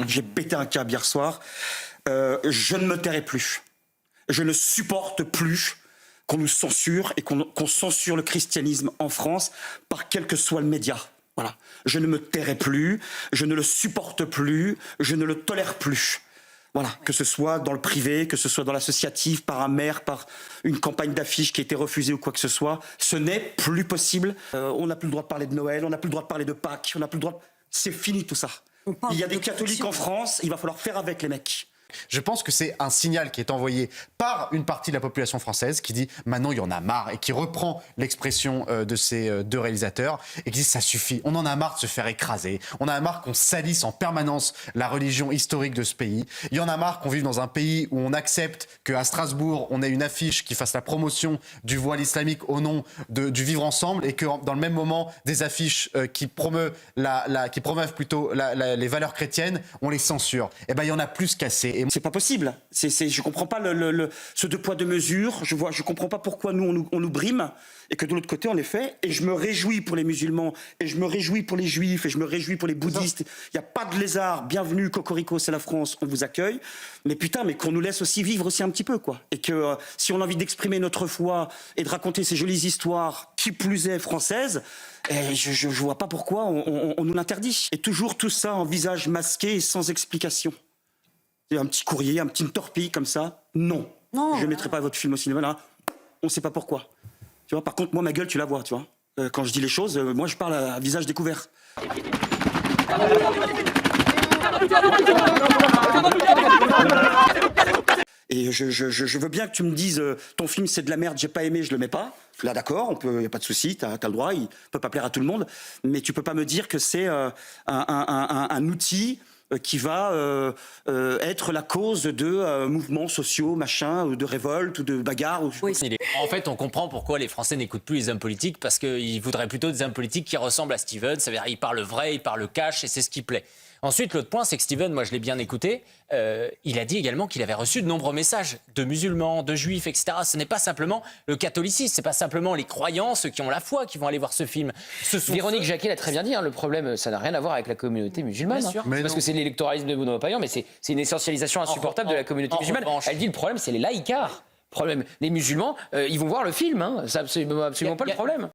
J'ai pété un câble hier soir. Je ne me tairai plus. Je ne supporte plus qu'on nous censure et qu'on censure le christianisme en France par quel que soit le média. Voilà. Je ne me tairai plus, je ne le supporte plus, je ne le tolère plus. Voilà, que ce soit dans le privé, que ce soit dans l'associatif, par un maire, par une campagne d'affiches qui a été refusée ou quoi que ce soit, ce n'est plus possible. On n'a plus le droit de parler de Noël, on n'a plus le droit de parler de Pâques, on n'a plus le droit... C'est fini tout ça. Il y a des catholiques en France, il va falloir faire avec les mecs. Je pense que c'est un signal qui est envoyé par une partie de la population française qui dit maintenant il y en a marre et qui reprend l'expression de ces deux réalisateurs et qui dit ça suffit, on en a marre de se faire écraser, on en a marre qu'on salisse en permanence la religion historique de ce pays, il y en a marre qu'on vive dans un pays où on accepte qu'à Strasbourg on ait une affiche qui fasse la promotion du voile islamique au nom du vivre ensemble et que dans le même moment des affiches qui promeuvent plutôt les valeurs chrétiennes, on les censure. Et ben il y en a plus qu'assez. C'est pas possible. Je comprends pas ce deux poids deux mesures. Je comprends pas pourquoi on nous brime et que de l'autre côté on les fait. Et je me réjouis pour les musulmans et je me réjouis pour les juifs et je me réjouis pour les bouddhistes. Il y a pas de lézard. Bienvenue, cocorico, c'est la France. On vous accueille. Mais putain, mais qu'on nous laisse aussi vivre aussi un petit peu quoi. Et que si on a envie d'exprimer notre foi et de raconter ces jolies histoires, qui plus est françaises, je vois pas pourquoi on nous l'interdit. Et toujours tout ça en visage masqué et sans explication. Un petit courrier, un petit torpille comme ça, non. Je ne mettrai pas votre film au cinéma, là. On ne sait pas pourquoi. Tu vois, par contre, moi, ma gueule, tu la vois, tu vois. Quand je dis les choses, moi, je parle à visage découvert. Et je veux bien que tu me dises, ton film, c'est de la merde, j'ai pas aimé, je le mets pas. Là, d'accord, il n'y a pas de souci, t'as le droit, il peut pas plaire à tout le monde. Mais tu peux pas me dire que c'est un outil qui va être la cause de mouvements sociaux, machin, ou de révoltes, ou de bagarres. Oui. En fait, on comprend pourquoi les Français n'écoutent plus les hommes politiques, parce qu'ils voudraient plutôt des hommes politiques qui ressemblent à Steven. Ça veut dire qu'ils parlent vrai, ils parlent cash, et c'est ce qui plaît. Ensuite, l'autre point, c'est que Steven, moi je l'ai bien écouté, il a dit également qu'il avait reçu de nombreux messages de musulmans, de juifs, etc. Ce n'est pas simplement le catholicisme, ce n'est pas simplement les croyants, ceux qui ont la foi, qui vont aller voir ce film. Véronique Jacquet l'a très bien dit, hein, le problème, ça n'a rien à voir avec la communauté musulmane. Bien sûr. Parce que c'est l'électoralisme de Benoît Payan, mais c'est une essentialisation insupportable de la communauté musulmane. Elle dit le problème, c'est les laïcards. Les musulmans, ils vont voir le film, hein. C'est absolument pas le problème.